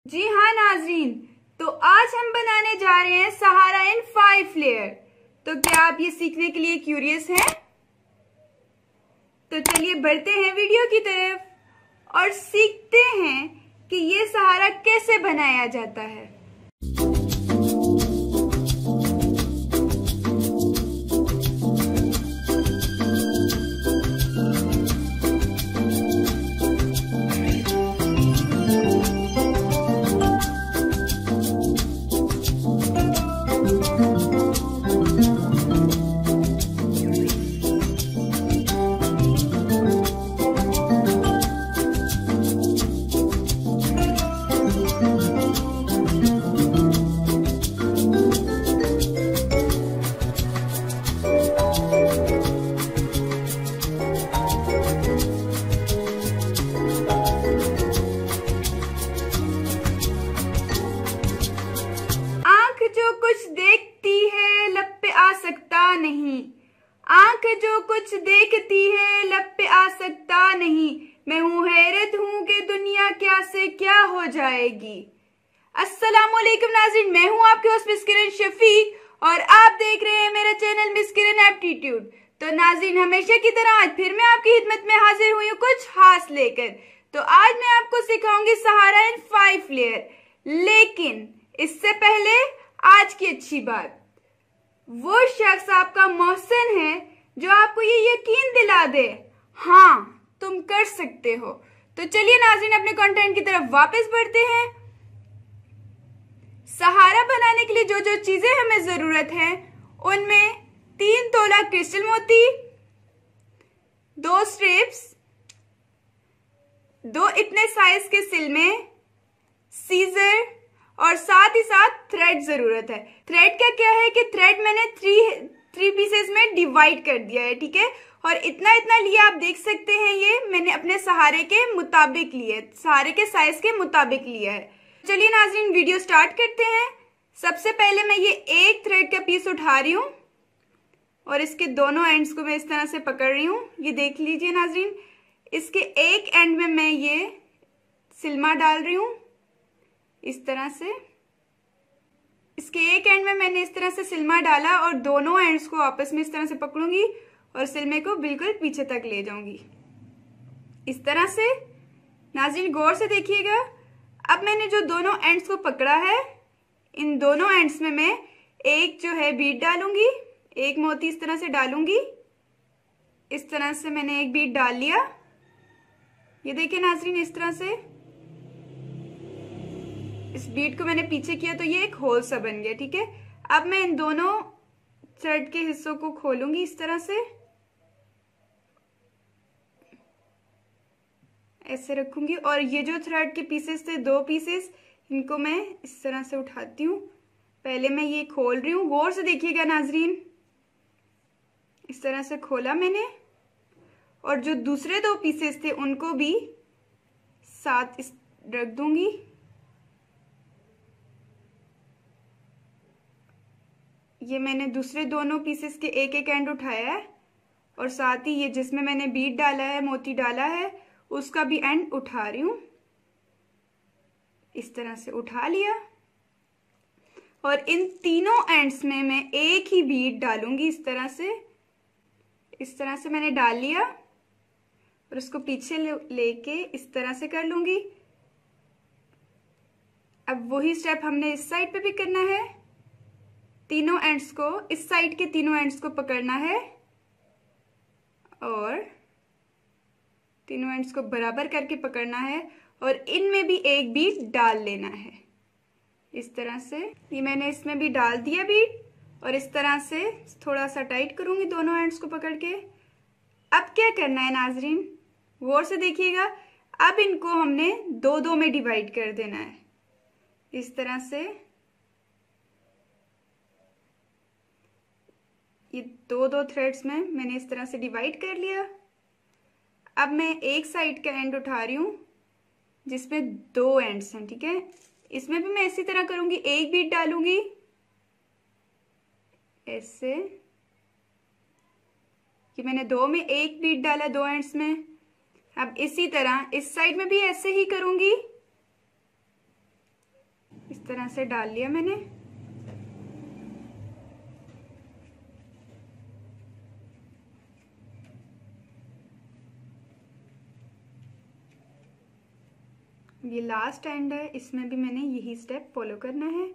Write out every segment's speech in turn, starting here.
जी हाँ नाजरीन, तो आज हम बनाने जा रहे हैं सहारा इन 5 लेयर। तो क्या आप ये सीखने के लिए क्यूरियस हैं? तो चलिए बढ़ते हैं वीडियो की तरफ और सीखते हैं कि ये सहारा कैसे बनाया जाता है। जो कुछ देखती है लब पे आ सकता नहीं, आंख जो कुछ देखती है लब पे आ सकता नहीं, मैं हूँ हैरत हूँ कि दुनिया क्या से क्या हो जाएगी। अस्सलामुअलैकुम नाज़रीन, मैं हूँ आपके होस्ट मिस किरण शफीक और आप देख रहे हैं मेरा चैनल मिस किरण एप्टीट्यूड। तो नाज़रीन, हमेशा की तरह आज फिर मैं आपकी खिदमत में हाजिर हुई हूँ कुछ खास लेकर। तो आज मैं आपको सिखाऊंगी सहारा इन 5 लेयर। लेकिन इससे पहले आज की अच्छी बात, वो शख्स आपका मोहसिन है जो आपको ये यकीन दिला दे हाँ तुम कर सकते हो। तो चलिए नाज़रीन, अपने कंटेंट की तरफ वापस बढ़ते हैं। सहारा बनाने के लिए जो जो चीजें हमें जरूरत है उनमें 3 तोला क्रिस्टल मोती, 2 स्ट्रिप्स, 2 इतने साइज के सिलमे, सीजर और साथ ही साथ थ्रेड जरूरत है। थ्रेड का क्या है कि थ्रेड मैंने 3 पीसेस में डिवाइड कर दिया है, ठीक है। और इतना इतना लिया, आप देख सकते हैं ये मैंने अपने सहारे के मुताबिक लिए, सहारे के साइज के मुताबिक लिया है। चलिए नाज़रीन, वीडियो स्टार्ट करते हैं। सबसे पहले मैं ये एक थ्रेड का पीस उठा रही हूँ और इसके दोनों एंड्स को मैं इस तरह से पकड़ रही हूँ। ये देख लीजिए नाज़रीन, इसके एक एंड में मैं ये सिलमा डाल रही हूँ इस तरह से। इसके एक एंड में मैंने इस तरह से सिलमा डाला और दोनों एंड्स को आपस में इस तरह से पकड़ूंगी और सिलमे को बिल्कुल पीछे तक ले जाऊंगी इस तरह से। नाज़रीन गौर से देखिएगा। अब मैंने जो दोनों एंड्स को पकड़ा है, इन दोनों एंड्स में मैं एक जो है बीड डालूंगी, एक मोती इस तरह से डालूंगी। इस तरह से मैंने एक बीड डाल लिया। ये देखिए नाज़रीन, इस तरह से इस बीड को मैंने पीछे किया तो ये एक होल सा बन गया, ठीक है। अब मैं इन दोनों थ्रेड के हिस्सों को खोलूंगी इस तरह से, ऐसे रखूंगी और ये जो थ्रेड के पीसेस थे 2 पीसेस, इनको मैं इस तरह से उठाती हूँ। पहले मैं ये खोल रही हूँ, गौर से देखिएगा नाज़रीन। इस तरह से खोला मैंने और जो दूसरे 2 पीसेस थे उनको भी साथ इस रख दूंगी। ये मैंने दूसरे दोनों पीसेस के एक एक एंड उठाया है और साथ ही ये जिसमें मैंने बीड डाला है, मोती डाला है, उसका भी एंड उठा रही हूं। इस तरह से उठा लिया और इन तीनों एंड्स में मैं एक ही बीड डालूंगी इस तरह से। इस तरह से मैंने डाल लिया और उसको पीछे लेके इस तरह से कर लूंगी। अब वही स्टेप हमने इस साइड पे भी करना है। तीनों एंड्स को, इस साइड के तीनों एंड्स को पकड़ना है और तीनों एंड्स को बराबर करके पकड़ना है और इनमें भी एक बीड डाल लेना है इस तरह से। ये मैंने इसमें भी डाल दिया बीड और इस तरह से थोड़ा सा टाइट करूंगी दोनों एंड्स को पकड़ के। अब क्या करना है नाज़रीन, गौर से देखिएगा। अब इनको हमने 2-2 में डिवाइड कर देना है इस तरह से। ये 2-2 थ्रेड्स में मैंने इस तरह से डिवाइड कर लिया। अब मैं एक साइड का एंड उठा रही हूँ जिसमें 2 एंड्स हैं, ठीक है। इसमें भी मैं इसी तरह करूंगी, एक बीड डालूंगी ऐसे कि मैंने 2 में एक बीड डाला 2 एंड्स में। अब इसी तरह इस साइड में भी ऐसे ही करूंगी तरह से डाल लिया मैंने। ये लास्ट एंड है, इसमें भी मैंने यही स्टेप फॉलो करना है।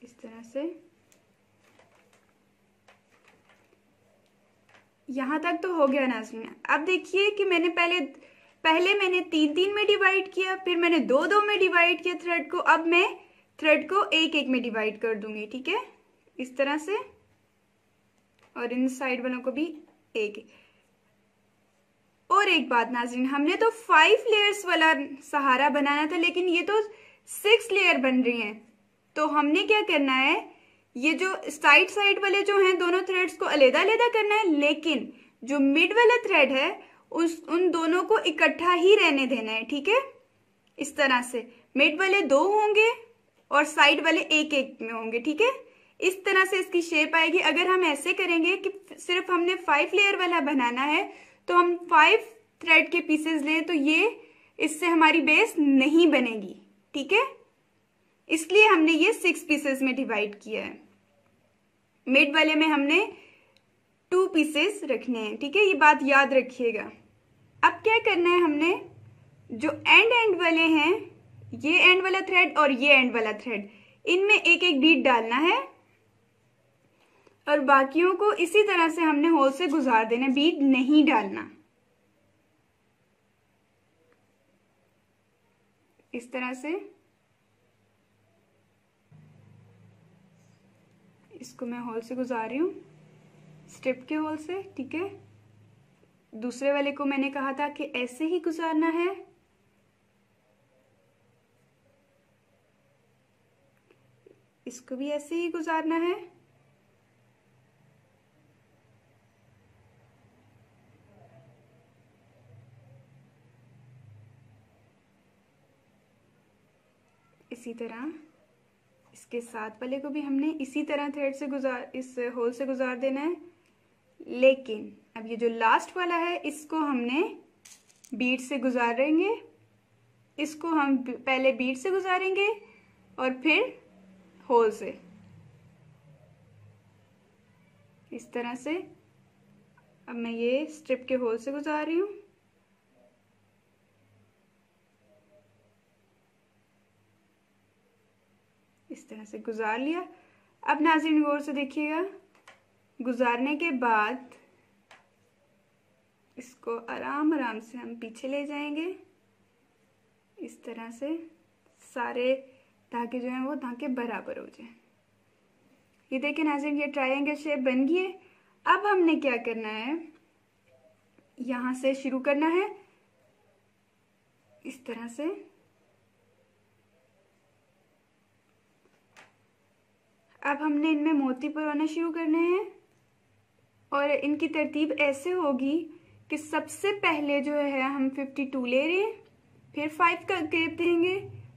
इस तरह से यहां तक तो हो गया नाज़रीन। अब देखिए कि मैंने पहले मैंने 3-3 में डिवाइड किया, फिर मैंने 2-2 में डिवाइड किया थ्रेड को। अब मैं थ्रेड को 1-1 में डिवाइड कर दूंगी, ठीक है, इस तरह से, और इन साइड वालों को भी 1-1। और एक बात नाज़रीन, हमने तो 5 लेयर्स वाला सहारा बनाना था, लेकिन ये तो 6 लेयर बन रही हैं। तो हमने क्या करना है, ये जो साइड वाले जो हैं दोनों थ्रेड्स को अलग-अलग करना है, लेकिन जो मिड वाला थ्रेड है उन दोनों को इकट्ठा ही रहने देना है, ठीक है। इस तरह से मिड वाले 2 होंगे और साइड वाले 1-1 में होंगे, ठीक है। इस तरह से इसकी शेप आएगी। अगर हम ऐसे करेंगे कि सिर्फ हमने 5 लेयर वाला बनाना है, तो हम 5 थ्रेड के पीसेस लें, तो ये इससे हमारी बेस नहीं बनेगी, ठीक है। इसलिए हमने ये 6 पीसेस में डिवाइड किया है। मिड वाले में हमने 2 पीसेस रखने हैं, ठीक है, ये बात याद रखिएगा। अब क्या करना है, हमने जो एंड वाले हैं, ये एंड वाला थ्रेड और ये एंड वाला थ्रेड, इनमें 1-1 बीट डालना है और बाकियों को इसी तरह से हमने होल से गुजार देना, बीट नहीं डालना। इस तरह से इसको मैं होल से गुजार रही हूं, स्ट्रिप के होल से, ठीक है। दूसरे वाले को मैंने कहा था कि ऐसे ही गुजारना है। इसको भी ऐसे ही गुजारना है। इसी तरह इसके साथ वाले को भी हमने इसी तरह थ्रेड से इस होल से गुजार देना है। लेकिन अब ये जो लास्ट वाला है, इसको हमने बीड से गुजारेंगे। इसको हम पहले बीड से गुजारेंगे और फिर होल से, इस तरह से। अब मैं ये स्ट्रिप के होल से गुजार रही हूं। इस तरह से गुजार लिया। अब नाज़रीन गौर से देखिएगा, गुजारने के बाद इसको आराम से हम पीछे ले जाएंगे, इस तरह से सारे धागे जो हैं वो धागे बराबर हो जाए। ये देखिए नाज़रीन, ये ट्रायंगल शेप बन गई है। अब हमने क्या करना है, यहां से शुरू करना है, इस तरह से। अब हमने इनमें मोती परवाना शुरू करने हैं और इनकी तरतीब ऐसे होगी कि सबसे पहले जो है हम 52 ले रहे हैं, फिर 5 का गैप देंगे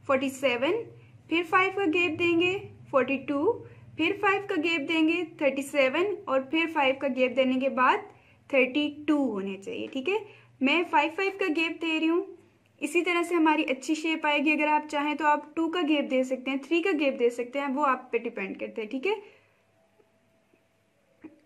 47, फिर 5 का गैप देंगे 42, फिर 5 का गैप देंगे 37 और फिर 5 का गैप देने के बाद 32 होने चाहिए, ठीक है। मैं 5 का गैप दे रही हूँ। इसी तरह से हमारी अच्छी शेप आएगी। अगर आप चाहें तो आप 2 का गैप दे सकते हैं, 3 का गैप दे सकते हैं, वो आप पे डिपेंड करते हैं, ठीक है।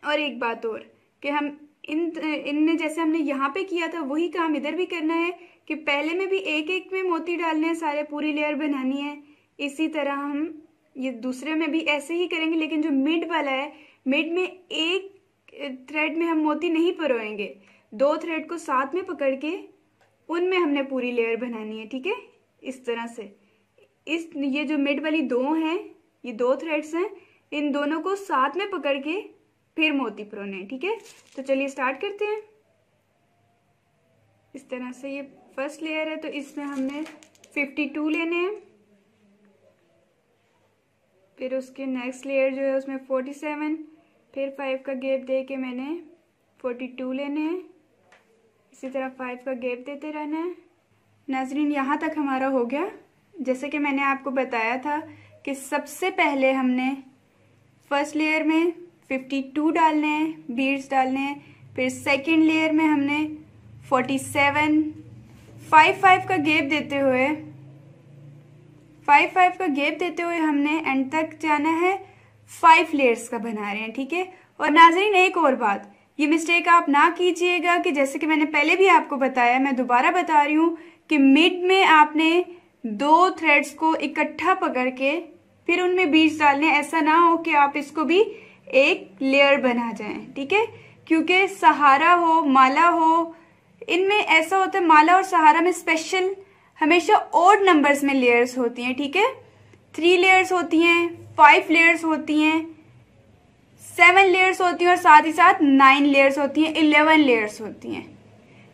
और एक बात और कि हम इनने जैसे हमने यहाँ पे किया था वही काम इधर भी करना है कि पहले में भी 1-1 में मोती डालने हैं, सारे पूरी लेयर बनानी है। इसी तरह हम ये दूसरे में भी ऐसे ही करेंगे, लेकिन जो मिड वाला है, मिड में एक थ्रेड में हम मोती नहीं परोएंगे, 2 थ्रेड को साथ में पकड़ के उनमें हमने पूरी लेयर बनानी है, ठीक है। इस तरह से ये जो मिड वाली 2 हैं, ये 2 थ्रेड्स हैं, इन दोनों को साथ में पकड़ के फिर मोती परोने हैं, ठीक है। तो चलिए स्टार्ट करते हैं। इस तरह से ये फर्स्ट लेयर है, तो इसमें हमने 52 लेने हैं। फिर उसके नेक्स्ट लेयर जो है उसमें 47, फिर 5 का गैप दे के मैंने 42 लेने हैं। इसी तरह 5 का गैप देते रहना है। नाजरीन यहाँ तक हमारा हो गया। जैसे कि मैंने आपको बताया था कि सबसे पहले हमने फर्स्ट लेयर में 52 डालने हैं, बीड्स डालने हैं। फिर सेकंड लेयर में हमने 47, 5 का गैप देते हुए 5 का गैप देते हुए हमने एंड तक जाना है। 5 लेयर्स का बना रहे हैं, ठीक है। और नाज़रीन एक और बात, ये मिस्टेक आप ना कीजिएगा कि जैसे कि मैंने पहले भी आपको बताया, मैं दोबारा बता रही हूँ कि मिड में आपने 2 थ्रेड्स को इकट्ठा पकड़ के फिर उनमें बीड्स डालने, ऐसा ना हो कि आप इसको भी एक लेयर बना जाएं, ठीक है। क्योंकि सहारा हो, माला हो, इनमें ऐसा होता है, माला और सहारा में स्पेशल हमेशा ऑड नंबर्स में लेयर्स होती हैं, ठीक है। 3 लेयर्स होती हैं, 5 लेयर्स होती हैं, 7 लेयर्स होती हैं और साथ ही साथ 9 लेयर्स होती हैं, 11 लेयर्स होती हैं।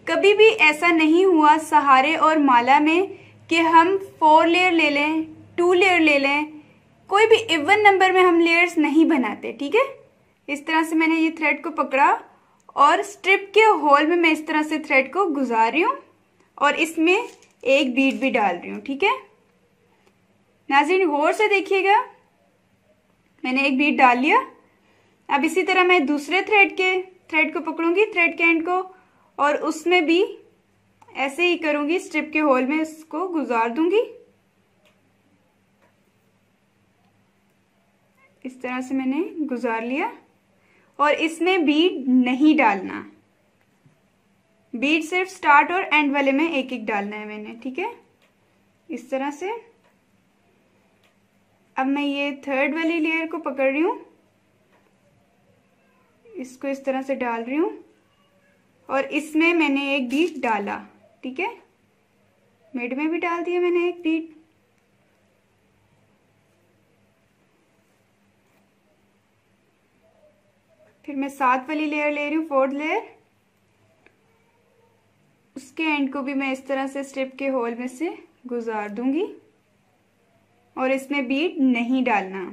कभी भी ऐसा नहीं हुआ सहारे और माला में कि हम 4 लेयर ले लें, 2 लेयर ले लें, कोई भी इवन नंबर में हम लेयर्स नहीं बनाते, ठीक है। इस तरह से मैंने ये थ्रेड को पकड़ा और स्ट्रिप के होल में मैं इस तरह से थ्रेड को गुजार रही हूँ और इसमें एक बीड भी डाल रही हूँ, ठीक है। नाज़रीन गौर से देखिएगा, मैंने एक बीड डाल लिया। अब इसी तरह मैं दूसरे थ्रेड को पकड़ूंगी, थ्रेड के एंड को, और उसमें भी ऐसे ही करूंगी, स्ट्रिप के होल में इसको गुजार दूंगी। इस तरह से मैंने गुजार लिया और इसमें बीड नहीं डालना, बीड सिर्फ स्टार्ट और एंड वाले में एक एक डालना है मैंने, ठीक है। इस तरह से अब मैं ये थर्ड वाली लेयर को पकड़ रही हूं, इसको इस तरह से डाल रही हूं और इसमें मैंने एक बीड डाला, ठीक है। मिड में भी डाल दिया मैंने एक बीड। फिर मैं 7 वाली लेयर ले रही हूँ, 4th लेयर, उसके एंड को भी मैं इस तरह से स्ट्रिप के होल में से गुजार दूंगी और इसमें बीड नहीं डालना।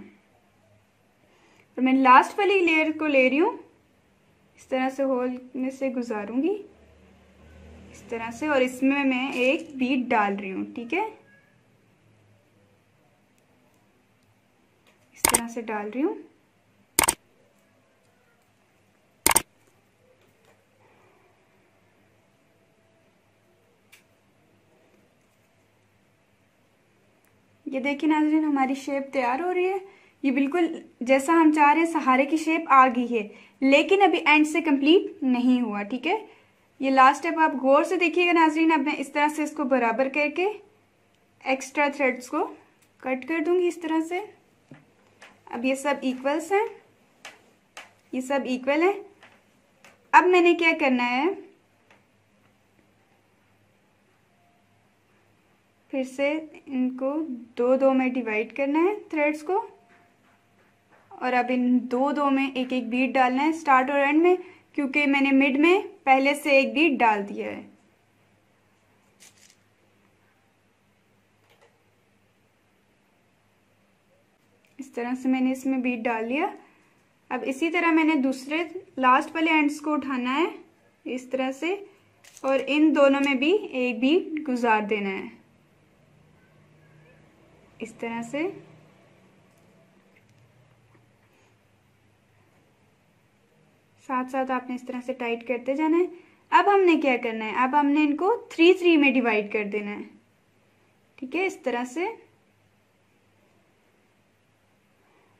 और मैं लास्ट वाली लेयर को ले रही हूँ, इस तरह से होल में से गुजारूंगी इस तरह से, और इसमें मैं एक बीड डाल रही हूँ, ठीक है। इस तरह से डाल रही हूँ। ये देखिए नाज़रीन, हमारी शेप तैयार हो रही है। ये बिल्कुल जैसा हम चाह रहे हैं सहारे की शेप आ गई है, लेकिन अभी एंड से कंप्लीट नहीं हुआ, ठीक है। ये लास्ट स्टेप आप गौर से देखिएगा नाज़रीन। अब मैं इस तरह से इसको बराबर करके एक्स्ट्रा थ्रेड्स को कट कर दूंगी इस तरह से। अब ये सब इक्वल्स हैं, ये सब इक्वल है। अब मैंने क्या करना है, फिर से इनको 2-2 में डिवाइड करना है थ्रेड्स को, और अब इन 2-2 में एक एक बीड डालना है स्टार्ट और एंड में, क्योंकि मैंने मिड में पहले से एक बीड डाल दिया है। इस तरह से मैंने इसमें बीड डाल लिया। अब इसी तरह मैंने दूसरे लास्ट वाले एंड्स को उठाना है इस तरह से, और इन दोनों में भी एक बीड गुजार देना है इस तरह से। साथ साथ आपने इस तरह से टाइट करते जाना है। अब हमने क्या करना है, अब हमने इनको 3-3 में डिवाइड कर देना है, ठीक है। इस तरह से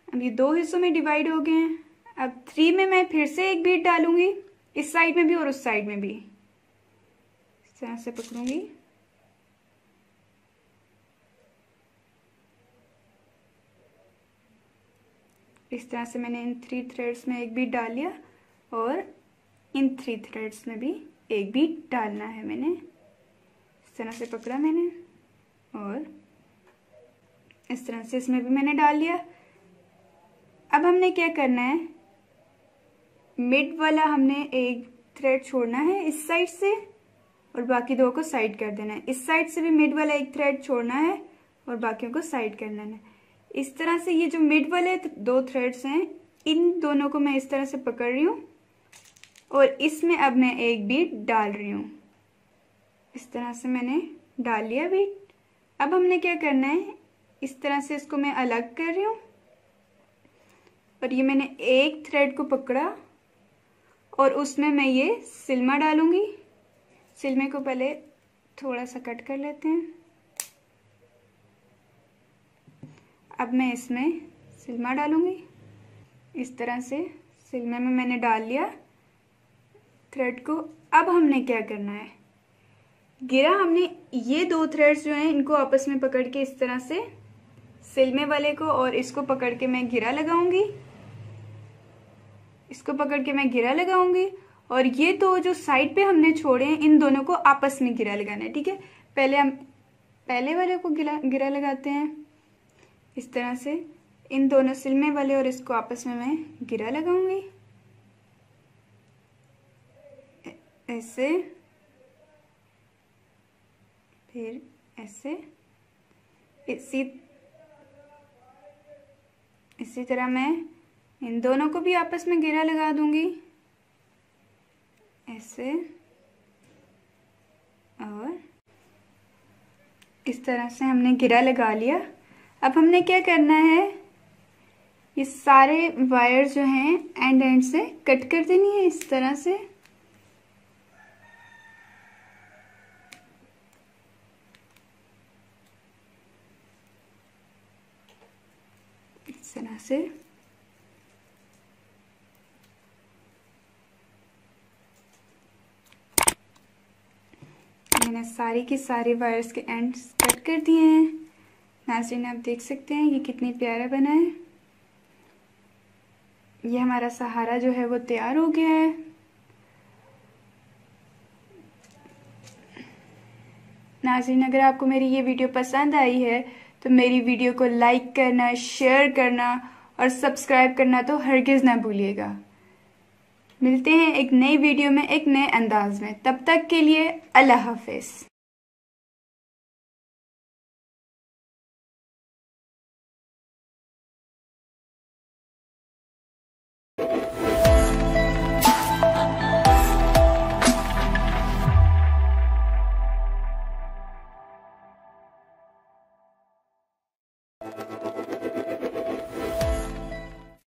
अब ये 2 हिस्सों में डिवाइड हो गए हैं। अब 3 में मैं फिर से एक बीड डालूंगी, इस साइड में भी और उस साइड में भी इस तरह से पकड़ूंगी। इस तरह से मैंने इन 3 थ्रेड्स में एक बीड डाल लिया और इन 3 थ्रेड्स में भी एक बीड डालना है मैंने। इस तरह से पकड़ा मैंने और इस तरह से इसमें भी मैंने डाल लिया। अब हमने क्या करना है, मिड वाला हमने एक थ्रेड छोड़ना है इस साइड से और बाकी 2 को साइड कर देना है। इस साइड से भी मिड वाला एक थ्रेड छोड़ना है और बाकियों को साइड कर लेना है। इस तरह से ये जो मिड वाले 2 थ्रेड्स हैं, इन दोनों को मैं इस तरह से पकड़ रही हूँ और इसमें अब मैं एक बीड डाल रही हूँ। इस तरह से मैंने डाल लिया बीड। अब हमने क्या करना है, इस तरह से इसको मैं अलग कर रही हूँ और ये मैंने एक थ्रेड को पकड़ा और उसमें मैं ये सिल्मा डालूंगी। सिलमे को पहले थोड़ा सा कट कर लेते हैं। अब मैं इसमें सिलमा डालूंगी। इस तरह से सिलमे में मैंने डाल लिया थ्रेड को। अब हमने क्या करना है, गिरा हमने ये 2 थ्रेड्स जो हैं इनको आपस में पकड़ के इस तरह से सिलमे वाले को और इसको पकड़ के मैं गिरा लगाऊंगी। इसको पकड़ के मैं गिरा लगाऊंगी और ये 2 जो साइड पे हमने छोड़े हैं इन दोनों को आपस में गिरा लगाना है। ठीक है, पहले हम पहले वाले को गिरा लगाते हैं इस तरह से, इन दोनों सिलमे वाले और इसको आपस में मैं गिरा लगाऊंगी ऐसे, फिर ऐसे, इसी तरह मैं इन दोनों को भी आपस में गिरा लगा दूंगी ऐसे, और इस तरह से हमने गिरा लगा लिया। अब हमने क्या करना है, ये सारे वायर जो हैं एंड से कट कर देनी है इस तरह से। इस तरह से मैंने सारी की सारी वायर्स के एंड्स कट कर दिए हैं। नाज़रीन आप देख सकते हैं ये कितनी प्यारा बना है। ये हमारा सहारा जो है वो तैयार हो गया है। नाज़रीन अगर आपको मेरी ये वीडियो पसंद आई है तो मेरी वीडियो को लाइक करना, शेयर करना और सब्सक्राइब करना तो हरगिज़ ना भूलिएगा। मिलते हैं एक नई वीडियो में एक नए अंदाज में, तब तक के लिए अल्लाह हाफिज़।